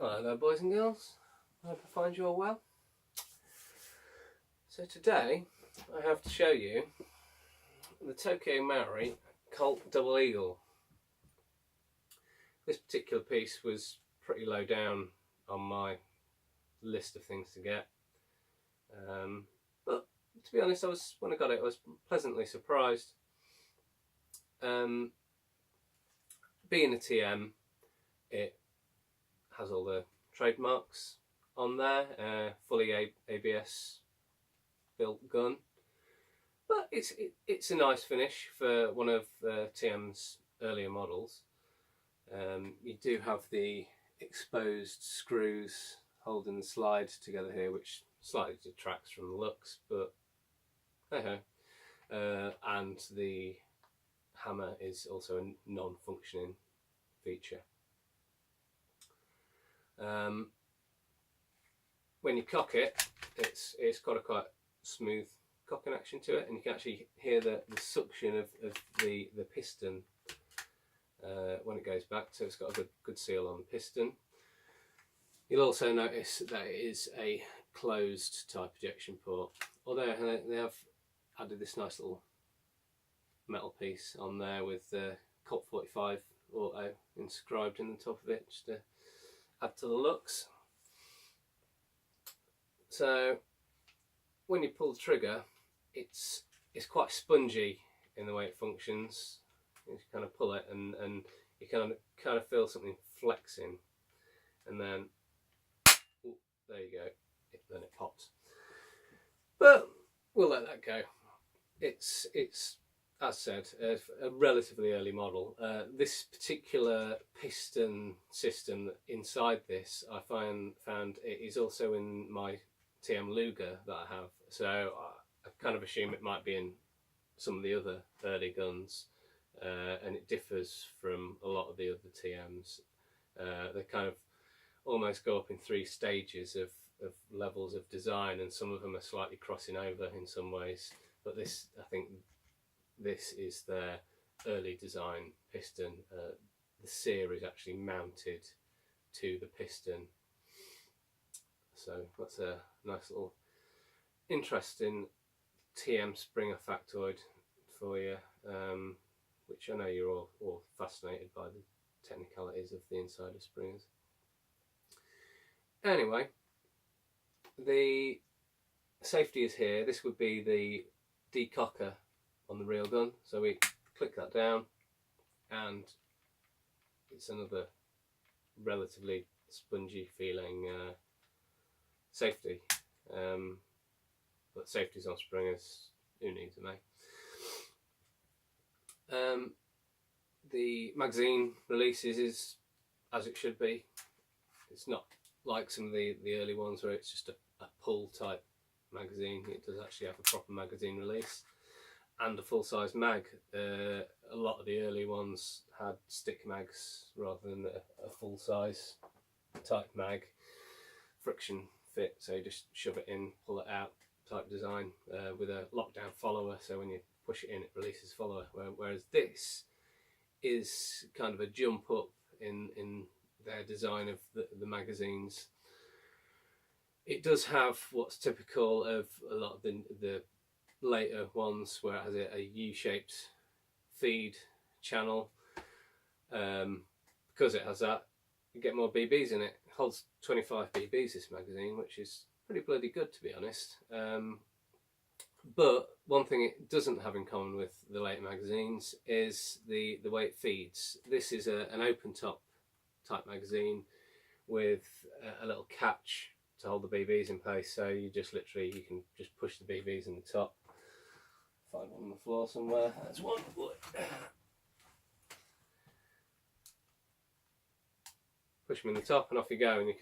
Hello there, boys and girls. I hope I find you all well. So today I have to show you the Tokyo Marui Colt Double Eagle. This particular piece was pretty low down on my list of things to get, but to be honest, when I got it, I was pleasantly surprised. Being a TM, it has all the trademarks on there, fully ABS built gun, but it's a nice finish for one of TM's earlier models. You do have the exposed screws holding the slide together here, which slightly detracts from the looks, but hey ho. And the hammer is also a non-functioning feature. When you cock it, it's got a quite good cocking action to it, and you can actually hear the suction of the piston when it goes back, so it's got a good seal on the piston. You'll also notice that it is a closed type ejection port, although they have added this nice little metal piece on there with Colt 45 Auto inscribed in the top of it, just to add to the looks. So when you pull the trigger, it's quite spongy in the way it functions. You kind of pull it and you kind of feel something flexing, and then ooh, there you go, then it pops. But we'll let that go. It's as said, a relatively early model. This particular piston system inside this, I found it is also in my TM Luger that I have, so I kind of assume it might be in some of the other early guns, and it differs from a lot of the other TMs. They kind of almost go up in 3 stages of levels of design, and some of them are slightly crossing over in some ways, but this, I think this is their early design piston. The sear is actually mounted to the piston, so that's a nice little interesting TM Springer factoid for you, which I know you're all fascinated by the technicalities of the inside of springers. Anyway, the safety is here. This would be the decocker on the real gun, so we click that down and it's another relatively spongy feeling safety, but safety's on springers, who needs them, eh? The magazine releases is as it should be. It's not like some of the early ones where it's just a pull type magazine. It does actually have a proper magazine release and a full-size mag. A lot of the early ones had stick mags rather than a full-size type mag, friction fit, so you just shove it in, pull it out type design, with a lockdown follower, so when you push it in it releases follower, whereas this is kind of a jump up in their design of the magazines. It does have what's typical of a lot of the later ones, where it has a U-shaped feed channel. Because it has that, you get more BBs in it. It holds 25 BBs, this magazine, which is pretty bloody good, to be honest. But one thing it doesn't have in common with the later magazines is the way it feeds. This is an open top type magazine with a little catch to hold the BBs in place, so you can just push the BBs in the top. Find one on the floor somewhere. There's one. Push them in the top and off you go, and you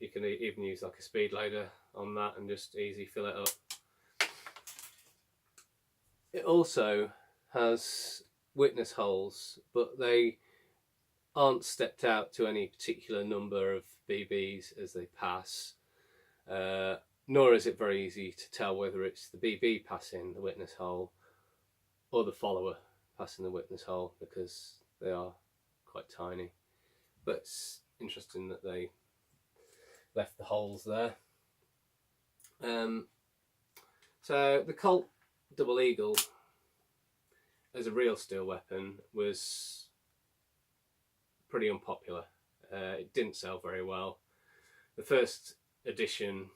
can even use like a speed loader on that and just easy fill it up. It also has witness holes, but they aren't stepped out to any particular number of BBs as they pass, nor is it very easy to tell whether it's the BB passing the witness hole or the follower passing the witness hole, because they are quite tiny. But it's interesting that they left the holes there. So the Colt Double Eagle as a real steel weapon was pretty unpopular. It didn't sell very well. The first edition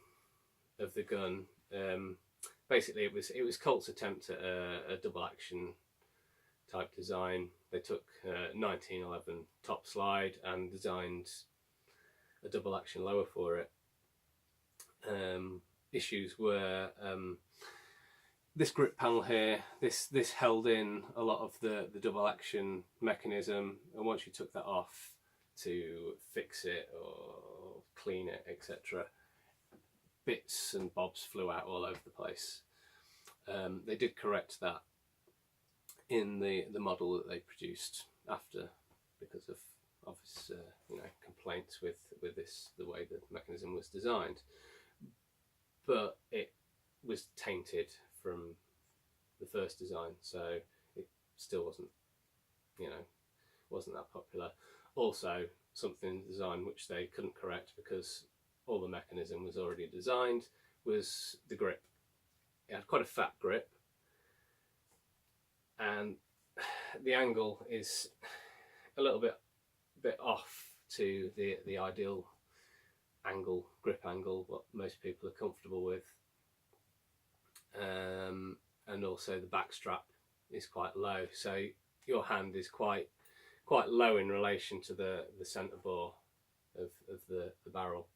of the gun, basically it was Colt's attempt at a double action type design. They took 1911 top slide and designed a double action lower for it. Issues were this grip panel here, this held in a lot of the double action mechanism, and once you took that off to fix it or clean it, etc., bits and bobs flew out all over the place. They did correct that in the model that they produced after, because of obvious complaints with this, the way the mechanism was designed, but it was tainted from the first design, so it still wasn't that popular. Also, something designed which they couldn't correct because all the mechanism was already designed was the grip. It had quite a fat grip, and the angle is a little bit off to the ideal angle, grip angle, what most people are comfortable with. And also the back strap is quite low, so your hand is quite low in relation to the centre bore of the barrel.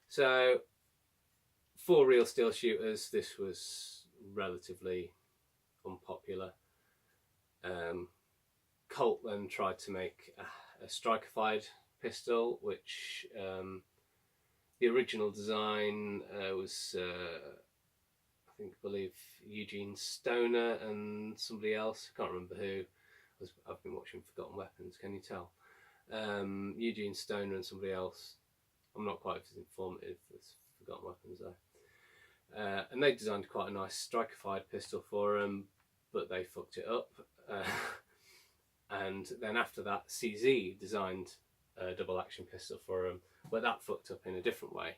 So for real steel shooters, this was relatively unpopular. Colt then tried to make a striker-fired pistol, which the original design was I believe Eugene Stoner and somebody else, I can't remember who. I've been watching Forgotten Weapons, can you tell? Eugene Stoner and somebody else. I'm not quite as informative as Forgotten Weapons though. And they designed quite a nice striker-fired pistol for them, but they fucked it up. And then after that, CZ designed a double action pistol for them, but that fucked up in a different way.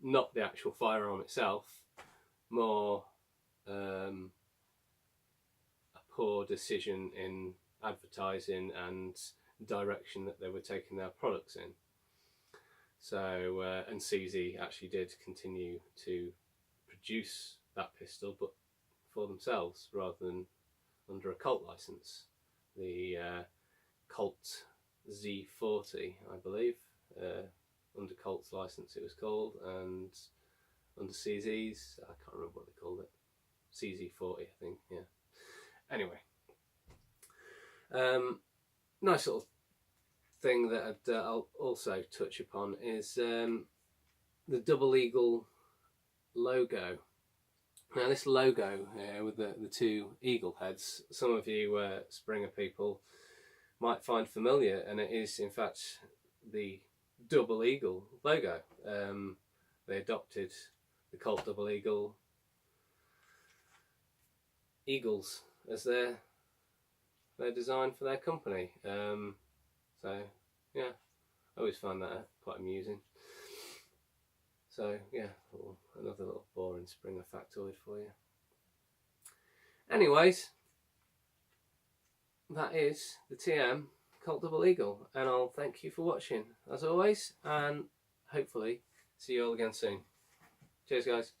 Not the actual firearm itself, more a poor decision in advertising and direction that they were taking their products in. So, and CZ actually did continue to produce that pistol, but for themselves rather than under a Colt license. The Colt Z40, I believe, under Colt's license it was called, and under CZ's, I can't remember what they called it, CZ40 I think, yeah. Anyway, nice little thing that I'll also touch upon is the Double Eagle logo. Now this logo with the two eagle heads, some of you Springer people might find familiar, and it is in fact the Double Eagle logo. They adopted the Colt Double Eagle eagles as their design for their company. So yeah, I always find that quite amusing. So yeah, another little boring Springer factoid for you. Anyways, that is the TM Colt Double Eagle, and I'll thank you for watching as always, and hopefully see you all again soon. Cheers guys.